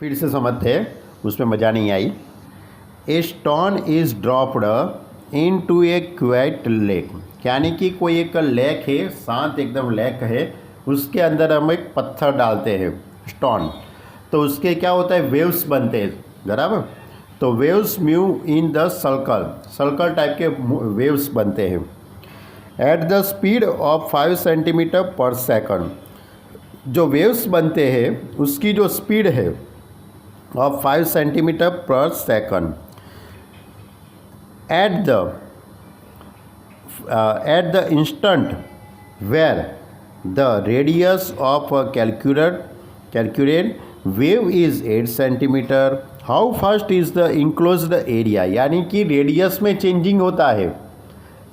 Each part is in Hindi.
फिर से समझते हैं, उसमें मज़ा नहीं आई। A stone is dropped in to a quiet lake, यानी कि कोई एक लेक है, शांत एकदम लेक है, उसके अंदर हम एक पत्थर डालते हैं स्टोन, तो उसके क्या होता है, वेव्स बनते हैं, बराबर। तो waves move in the circle, circle type के वेव्स बनते हैं at the speed of 5 centimetre per second. जो वेव्स बनते हैं उसकी जो स्पीड है of 5 centimetre per second at the instant where the radius of calculate wave is 8 centimetre. How fast is the enclosed area, यानी कि रेडियस में चेंजिंग होता है,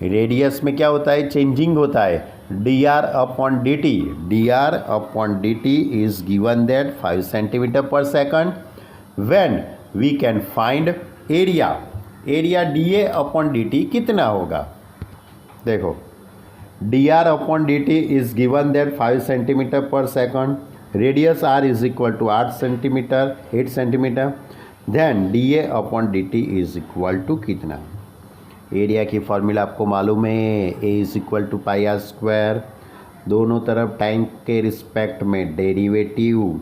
रेडियस में क्या होता है, चेंजिंग होता है। dr/dt, dr/dt is given that 5 centimeter per second when we can find area, area dA/dt कितना होगा। देखो dr/dt is given that 5 centimeter per second, radius r is equal to 8 centimeter, then dA/dt is equal to कितना। एरिया की फॉर्मूला आपको मालूम है, A is equal to pi r square, दोनों तरफ टाइम के रिस्पेक्ट में derivative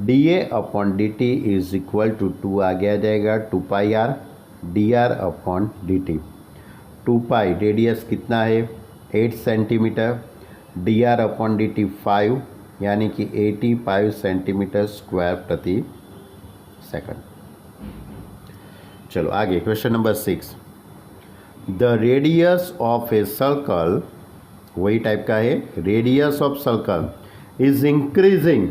dA/dt is equal to 2 आगे आ जाएगा 2 pi are dr/dt। 2 pi radius कितना है 8 सेंटीमीटर, dr/dt 5, यानी कि 85 सेंटीमीटर स्क्वायर प्रति सेकंड। चलो आगे question number 6। The radius of a circle, वही टाइप का है, radius of circle is increasing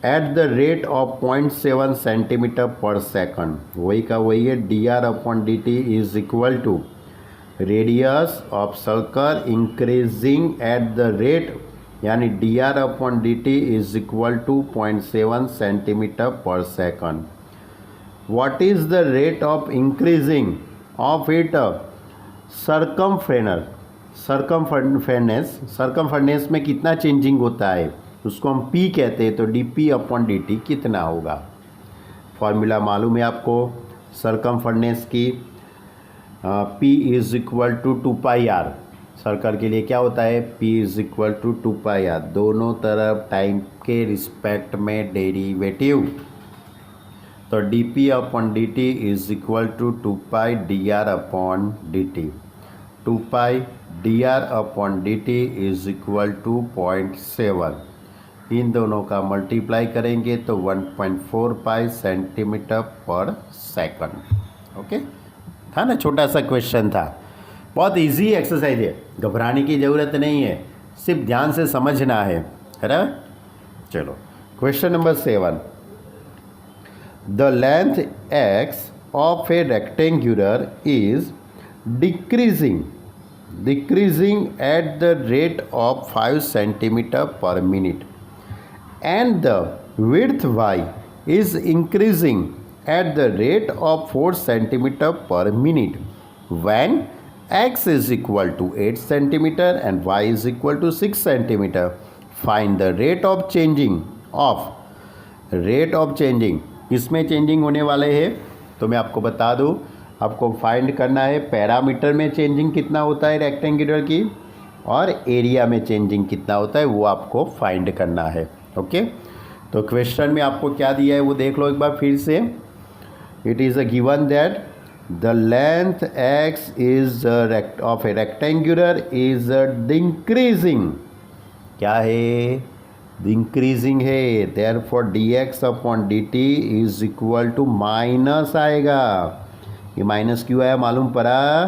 at the rate of 0.7 centimetre per second, वही का वही है। dr/dt is equal to radius of circle increasing at the rate, यानी dr/dt is equal to 0.7 centimetre per second. What is the rate of increasing of it circumference में कितना चेंजिंग होता है, उसको हम P कहते हैं, तो dp/dt कितना होगा। फॉर्मूला मालूम है आपको सरकमफरेंस की, P is equal to 2 pi r, circle के लिए क्या होता है, P is equal to 2 pi r, दोनों तरफ टाइम के रिस्पेक्ट में डेरिवेटिव, तो dp/dt is equal to 2 pi dr/dt, 2 pi dr/dt is equal to 0.7, इन दोनों का मल्टीप्लाई करेंगे तो 1.4 pi centimetre per second. Okay, था ना, छोटा सा क्वेश्चन था, बहुत इजी एक्सरसाइज है, घबराने की ज़रूरत नहीं है, सिर्फ ध्यान से समझना है ना। चलो question number 7। The length x of a rectangular is decreasing at the rate of 5 centimeter per minute, and the width y is increasing at the rate of 4 centimeter per minute when x is equal to 8 centimeter and y is equal to 6 centimeter. Find the rate of changing, इसमें चेंजिंग होने वाले हैं, तो मैं आपको बता दूं, आपको फाइंड करना है पैरामीटर में चेंजिंग कितना होता है रेक्टेंगुलर की, और एरिया में चेंजिंग कितना होता है वो आपको फाइंड करना है। ओके, तो क्वेश्चन में आपको क्या दिया है वो देख लो एक बार फिर से। It is a given that the length x is of a rectangular is decreasing, क्या है, इंक्रीजिंग है, therefore dx/dt is equal to minus आएगा। ये माइनस क्यों आया मालूम पड़ा,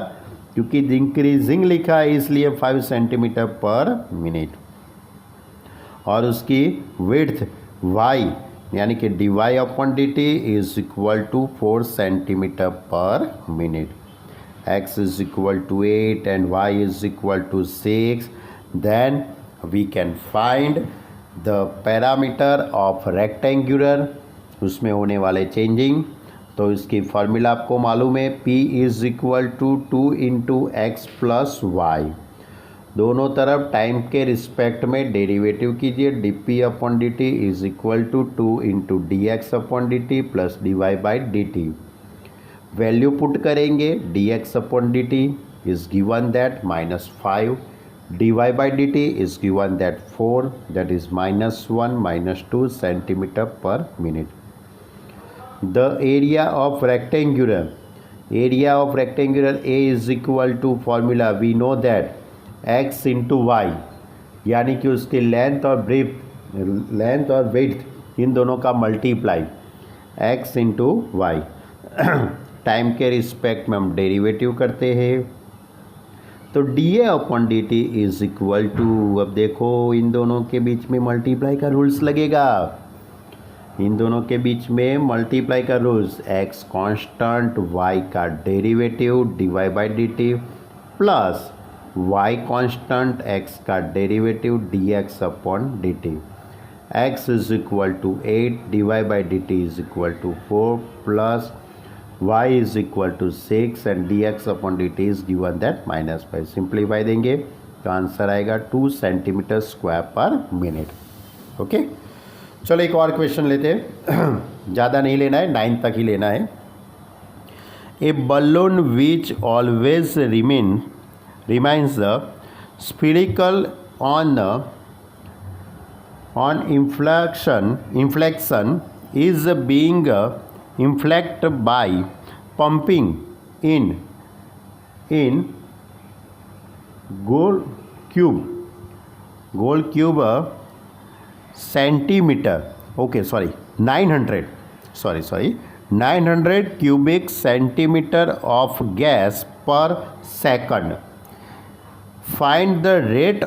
क्योंकि इंक्रीजिंग लिखा है इसलिए 5 सेंटीमीटर पर मिनट, और उसकी विड्थ y यानी कि dy/dt is equal to 4 centimetre per minute, x is equal to 8 and y is equal to 6, then we can find the parameter of rectangular, उसमें होने वाले चेंजिंग। तो इसकी फार्मूला आपको मालूम है, P is equal to 2 into x plus y, दोनों तरफ टाइम के रिस्पेक्ट में डेरिवेटिव कीजिए। D p upon d t is equal to 2 into d x upon d t plus d y by d t. Value put करेंगे, d x upon d t is given that -5, dy by dt is given that 4, that is -1 -2 centimeter per minute. The area of rectangular A is equal to formula we know that x into y, यानी कि उसकी लेंथ और विड्थ इन दोनों का multiply x into y. Time के रिस्पेक्ट में हम डेरिवेटिव करते हैं, तो d a upon d t is equal to, अब देखो इन दोनों के बीच में मल्टीप्लाई का रूल्स लगेगा, इन दोनों के बीच में मल्टीप्लाई का रूल्स, x कांस्टेंट y का derivative d y by d t plus y constant x का derivative d x upon d t. x is equal to 8, d y by d t is equal to 4 plus y is equal to 6 and dx upon dt is given that -5। Simplify देंगे तो आंसर आएगा 2 सेंटीमीटर स्क्वायर पर मिनट। ओके, चलो एक और क्वेश्चन लेते हैं। ज़्यादा नहीं लेना है, 9 तक ही लेना है। A balloon which always remains the spherical on inflection is being inflect by pumping in gold cube centimeter, okay sorry 900 cubic centimeter of gas per second. Find the rate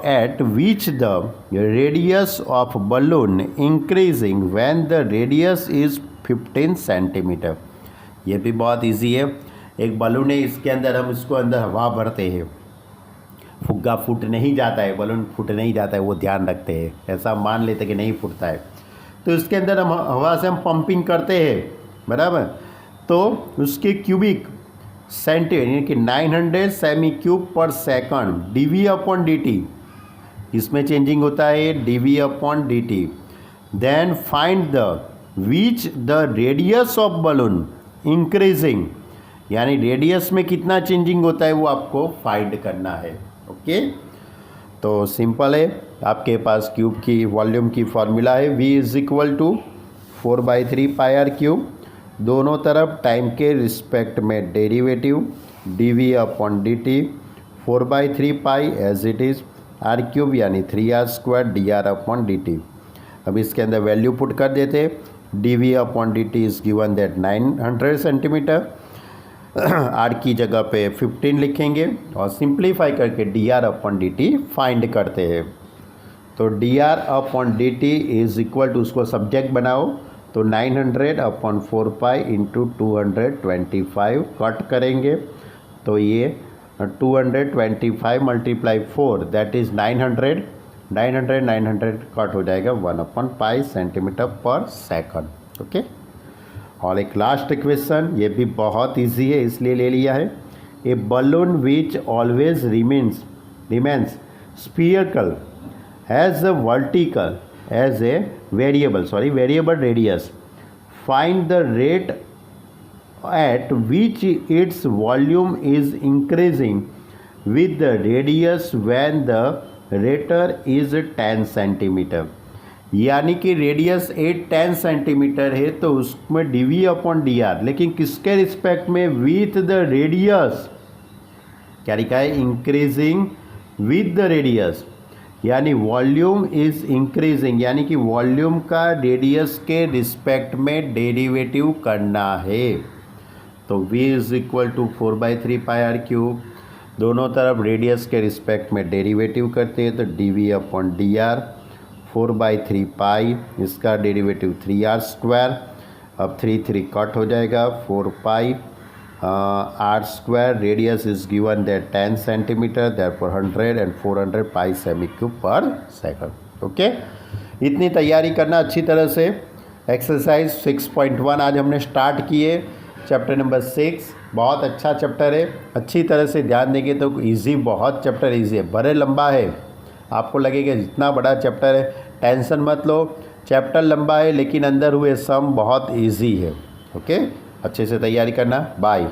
at which the radius of balloon increasing when the radius is 15 centimetre. ये भी बहुत इजी है। एक बलून है, इसके अंदर हम इसको अंदर हवा भरते हैं, फुग्गा फूट नहीं जाता है, बलून फूट नहीं जाता है, वो ध्यान रखते हैं, ऐसा मान लेते हैं कि नहीं फूटता है। तो इसके अंदर हम हवा से हम पंपिंग करते हैं, बराबर, तो उसके क्यूबिक सेंटीमीटर यानी कि 900 सेमी क्यूब पर second d v upon d t, इसमें चेंजिंग होता है d v upon d t. Then find the which the radius of balloon increasing, यानी रेडियस में कितना चेंजिंग होता है वो आपको फाइंड करना है। ओके, तो सिंपल है, आपके पास क्यूब की वॉल्यूम की फॉर्मूला है v is equal to 4/3 pi r cube, दोनों तरफ टाइम के रिस्पेक्ट में derivative d v upon d t 4/3 pi as it is r cube यानी 3r² d r upon d t. अब इसके अंदर वैल्यू पुट कर देते, d v upon d t is given that 900 centimetre, r की जगह पे 15 लिखेंगे और सिंप्लीफाई करके d r upon d t find करते हैं। तो d r upon d t is equal to, उसको सब्जेक्ट बनाओ, तो 900 अपॉन 4 पाई इंटू 225 कट करेंगे, तो ये 225 मल्टीप्लाई 4 दैट इज़ 900 कट हो जाएगा 1/पाई सेंटीमीटर पर सेकंड। ओके, और एक लास्ट क्वेश्चन, ये भी बहुत इजी है इसलिए ले लिया है। A balloon which always remains spherical has a variable radius. Find the rate at which its volume is increasing with the radius when the rater is 10 centimetre. यानी कि रेडियस 10 सेंटीमीटर है तो उसमें d v upon d r, लेकिन किसके रिस्पेक्ट में, विथ द रेडियस, क्या लिखा है, इंक्रीजिंग विथ द रेडियस, यानी वॉल्यूम इज इंक्रीजिंग, यानी कि वॉल्यूम का रेडियस के रिस्पेक्ट में डेरिवेटिव करना है। तो v is equal to 4/3 pi r cube, दोनों तरफ रेडियस के रिस्पेक्ट में डेरिवेटिव करते हैं, तो d v upon d r 4/3 pi, इसका डेरिवेटिव 3r², अब 3 कट हो जाएगा, 4 pi r², radius is given that 10 centimetre, therefore 100 and 400 pi सेमी क्यूब पर सेकंड। ओके, इतनी तैयारी करना अच्छी तरह से। एक्सरसाइज 6.1 आज हमने स्टार्ट किए, चैप्टर नंबर 6 बहुत अच्छा चैप्टर है, अच्छी तरह से ध्यान देंगे तो इजी, बहुत चैप्टर इजी है, बड़े लंबा है, आपको लगेगा जितना बड़ा चैप्टर है, टेंशन मत लो, चैप्टर लंबा है लेकिन अंदर हुए सम बहुत इजी है। ओके, अच्छे से तैयारी करना, बाय।